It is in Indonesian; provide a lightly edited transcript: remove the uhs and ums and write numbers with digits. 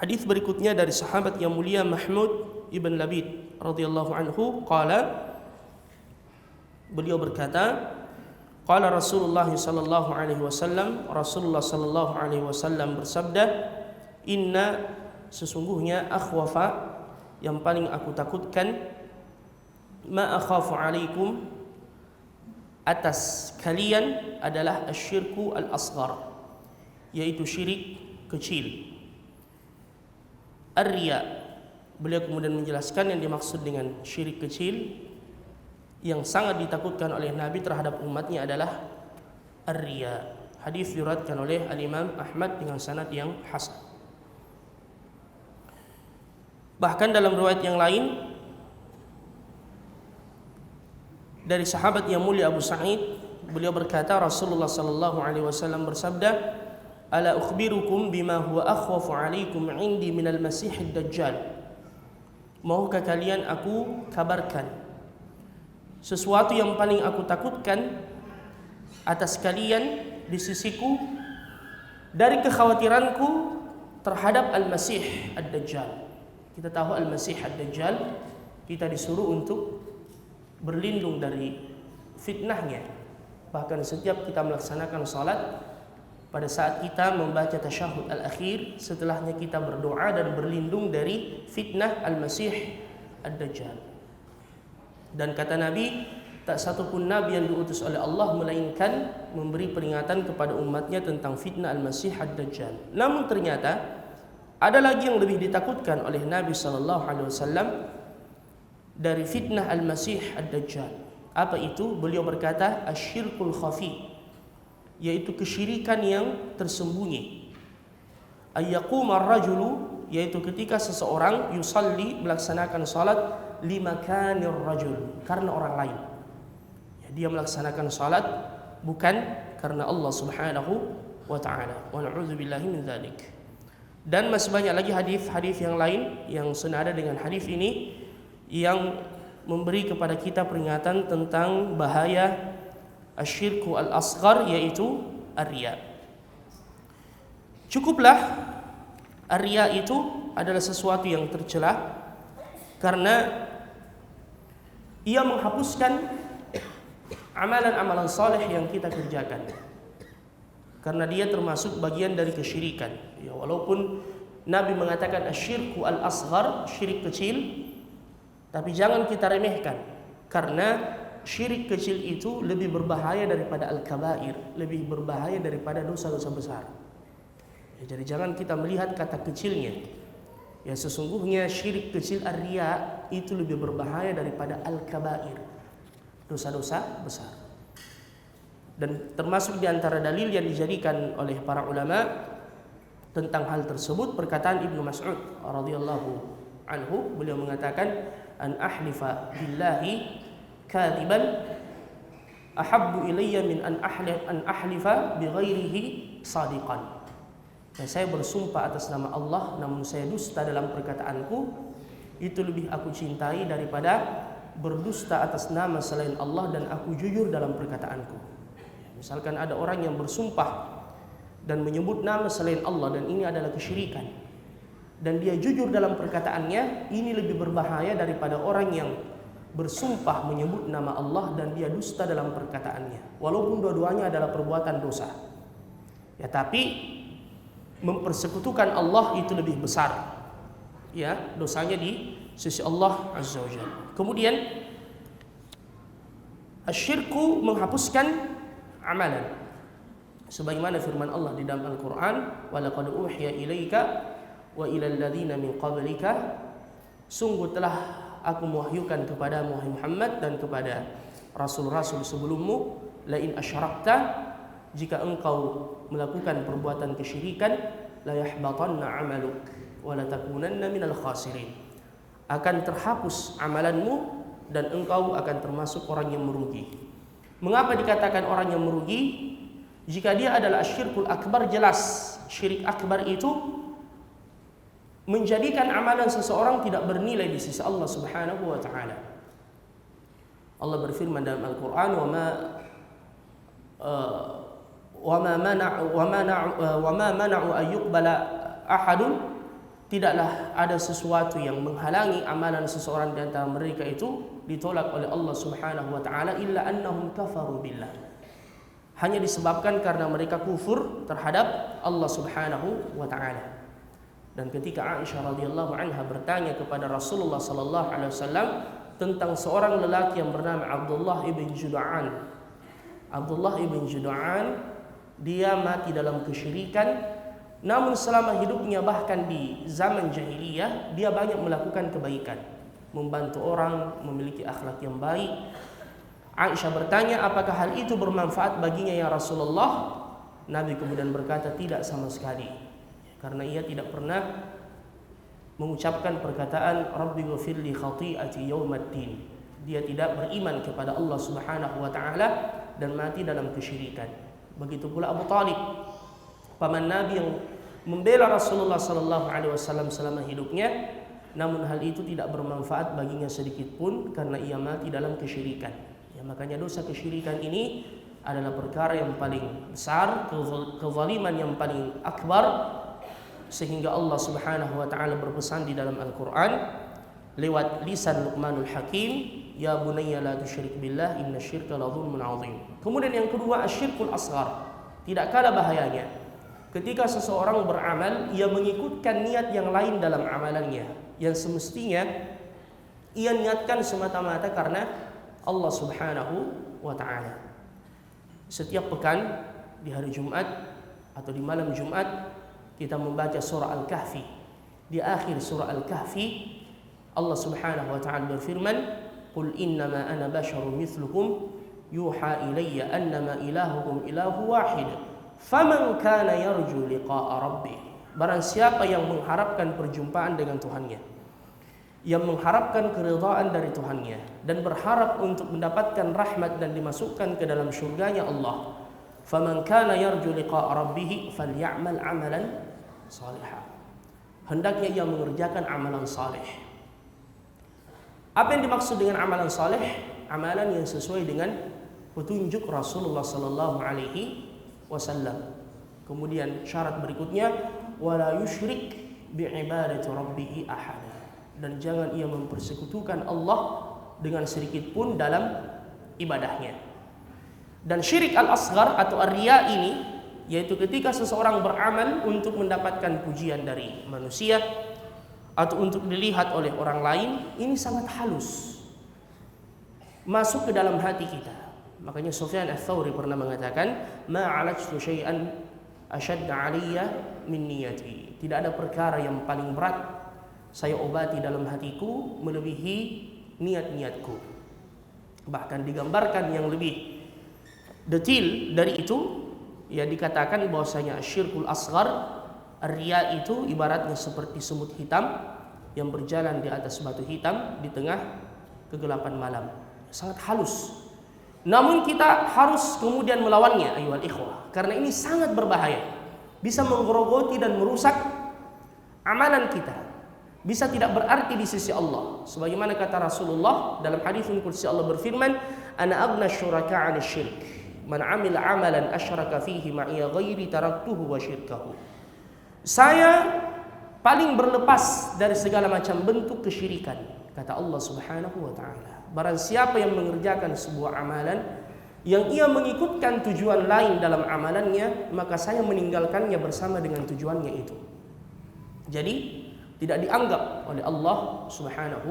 Hadis berikutnya dari sahabat yang mulia Mahmud ibn Labid radhiyallahu anhu qala, beliau berkata, qala Rasulullah sallallahu alaihi wasallam, Rasulullah sallallahu alaihi wasallam bersabda, inna, sesungguhnya, akhwafa, yang paling aku takutkan, ma akhafu alaikum, atas kalian, adalah asyirku al-asghar, yaitu syirik kecil. Ar-riya, beliau kemudian menjelaskan yang dimaksud dengan syirik kecil yang sangat ditakutkan oleh Nabi terhadap umatnya adalah ar-riya. Hadis diriwayatkan oleh Al-Imam Ahmad dengan sanad yang hasan. Bahkan dalam riwayat yang lain dari sahabat yang mulia Abu Sa'id, beliau berkata, Rasulullah sallallahu alaihi wasallam bersabda, ala ukhbirukum bima huwa akhwafu alaikum indi minal masihid dajjal. Maukah kalian aku kabarkan sesuatu yang paling aku takutkan atas kalian di sisiku dari kekhawatiranku terhadap Al-Masih Ad-Dajjal. Kita tahu Al-Masih Ad-Dajjal, kita disuruh untuk berlindung dari fitnahnya. Bahkan setiap kita melaksanakan salat, pada saat kita membaca tasyahud al-akhir, setelahnya kita berdoa dan berlindung dari fitnah Al-Masih Ad-Dajjal. Dan kata Nabi, tak satu pun Nabi yang diutus oleh Allah melainkan memberi peringatan kepada umatnya tentang fitnah Al-Masih Ad-Dajjal. Namun ternyata ada lagi yang lebih ditakutkan oleh Nabi SAW dari fitnah Al-Masih Ad-Dajjal. Apa itu? Beliau berkata, asyirkul khafi, yaitu kesyirikan yang tersembunyi. Ayyaquma ar-rajulu, yaitu ketika seseorang yusalli, melaksanakan salat, limakanir rajul, karena orang lain. Dia melaksanakan salat bukan karena Allah Subhanahu wa taala. Wa na'udzubillahi min dzalik. Dan masih banyak lagi hadis-hadis yang lain yang senada dengan hadis ini yang memberi kepada kita peringatan tentang bahaya asyirku al-asghar, yaitu ar-riya. Cukuplah ar-riya itu adalah sesuatu yang tercela karena ia menghapuskan amalan-amalan saleh yang kita kerjakan. Karena dia termasuk bagian dari kesyirikan. Ya, walaupun Nabi mengatakan asyirku al-asghar, syirik kecil, tapi jangan kita remehkan, karena syirik kecil itu lebih berbahaya daripada al-kabair, lebih berbahaya daripada dosa-dosa besar. Ya, jadi jangan kita melihat kata kecilnya. Ya, sesungguhnya syirik kecil ar-riya itu lebih berbahaya daripada al-kabair, dosa-dosa besar. Dan termasuk di antara dalil yang dijadikan oleh para ulama tentang hal tersebut perkataan Ibnu Mas'ud radhiyallahu anhu, beliau mengatakan, an ahlifa billahi kadiban ahabbu ilayya min an ahlifa bighairihi sadiqan. Dan saya bersumpah atas nama Allah namun saya dusta dalam perkataanku, itu lebih aku cintai daripada berdusta atas nama selain Allah dan aku jujur dalam perkataanku. Misalkan ada orang yang bersumpah dan menyebut nama selain Allah, dan ini adalah kesyirikan, dan dia jujur dalam perkataannya, ini lebih berbahaya daripada orang yang bersumpah menyebut nama Allah dan dia dusta dalam perkataannya. Walaupun dua-duanya adalah perbuatan dosa. Ya, tapi mempersekutukan Allah itu lebih besar. Ya, dosanya di sisi Allah Azza wa Jalla. Kemudian asyirku menghapuskan amalan. Sebagaimana firman Allah di dalam Al-Qur'an, wa laqad uhiya ilaika wa ilal ladzina min qablika, sungguh telah aku mewahyukan kepada Muhammad dan kepada rasul-rasul sebelummu, la in asyrakta, jika engkau melakukan perbuatan kesyirikan, la yahbatanna 'amaluk wa la takunanna minal khasirin, akan terhapus amalanmu dan engkau akan termasuk orang yang merugi. Mengapa dikatakan orang yang merugi? Jika dia adalah asyirkul akbar, jelas syirik akbar itu menjadikan amalan seseorang tidak bernilai di sisi Allah Subhanahu wa taala. Allah berfirman dalam Al-Qur'an, wa ma mana'u an yuqbala ahadun tidaklah ada sesuatu yang menghalangi amalan seseorang di antara mereka itu ditolak oleh Allah Subhanahu wa taala illa annahum kafaru billah. Hanya disebabkan karena mereka kufur terhadap Allah Subhanahu wa taala. Dan ketika Aisyah radhiyallahu anha bertanya kepada Rasulullah sallallahu alaihi wasallam tentang seorang lelaki yang bernama Abdullah ibn Jud'an. Abdullah ibn Jud'an dia mati dalam kesyirikan, namun selama hidupnya bahkan di zaman jahiliyah dia banyak melakukan kebaikan, membantu orang, memiliki akhlak yang baik. Aisyah bertanya, apakah hal itu bermanfaat baginya ya Rasulullah? Nabi kemudian berkata, tidak sama sekali, karena ia tidak pernah mengucapkan perkataan Rabbi ghafirli khati'ati yaumaddin. Dia tidak beriman kepada Allah Subhanahu wa taala dan mati dalam kesyirikan. Begitu pula Abu Talib, paman Nabi yang membela Rasulullah sallallahu alaihi wasallam selama hidupnya, namun hal itu tidak bermanfaat baginya sedikit pun karena ia mati dalam kesyirikan. Ya, makanya dosa kesyirikan ini adalah perkara yang paling besar, kezaliman yang paling akbar, sehingga Allah Subhanahu wa taala berpesan di dalam Al-Qur'an lewat lisan Luqmanul Hakim, ya bunayya la tusyrik billah innasyirka la dzulmun 'adzim. Kemudian yang kedua, asyirkul asghar. Tidak kalah bahayanya ketika seseorang beramal ia mengikutkan niat yang lain dalam amalannya yang semestinya ia niatkan semata-mata karena Allah Subhanahu wa taala. Setiap pekan di hari Jumat atau di malam Jumat kita membaca surah Al-Kahfi. Di akhir surah Al-Kahfi Allah Subhanahu wa taala berfirman, "Qul innama ana basharun mithlukum yuha ilayya annama ilahukum ilahu wahid. Faman kana yarju liqa'a rabbih." Barang siapa yang mengharapkan perjumpaan dengan Tuhannya, yang mengharapkan keridhaan dari Tuhannya dan berharap untuk mendapatkan rahmat dan dimasukkan ke dalam syurganya Allah, faman kana yarju liqa'a rabbih falyamal amalan salihah. Hendaknya ia mengerjakan amalan saleh. Apa yang dimaksud dengan amalan saleh? Amalan yang sesuai dengan petunjuk Rasulullah sallallahu alaihi wasallam. Kemudian syarat berikutnya, wala yusyrik bi'ibadati rabbih ahada. Dan jangan ia mempersekutukan Allah dengan sedikit pun dalam ibadahnya. Dan syirik al-asghar atau ar-riya ini, yaitu ketika seseorang beramal untuk mendapatkan pujian dari manusia atau untuk dilihat oleh orang lain, ini sangat halus masuk ke dalam hati kita. Makanya Sufyan Ats-Tsauri pernah mengatakan, ma 'alajtu syai'an ashadda 'alayya min niyati. Tidak ada perkara yang paling berat saya obati dalam hatiku melebihi niat-niatku. Bahkan digambarkan yang lebih detail dari itu, ya dikatakan bahwasanya syirkul asghar, riya itu ibaratnya seperti semut hitam yang berjalan di atas batu hitam di tengah kegelapan malam. Sangat halus. Namun kita harus kemudian melawannya, ayyuhal ikhwah, karena ini sangat berbahaya. Bisa menggerogoti dan merusak amalan kita. Bisa tidak berarti di sisi Allah. Sebagaimana kata Rasulullah dalam hadis qudsi, Allah berfirman, "Ana aghna syuraka 'anil syirk. Man 'amila 'amalan asyraka fihi ma'iya ghairi taraktuhu wa syirkahu." Saya paling berlepas dari segala macam bentuk kesyirikan, kata Allah Subhanahu wa taala. Barang siapa yang mengerjakan sebuah amalan yang ia mengikutkan tujuan lain dalam amalannya, maka saya meninggalkannya bersama dengan tujuannya itu. Jadi tidak dianggap oleh Allah Subhanahu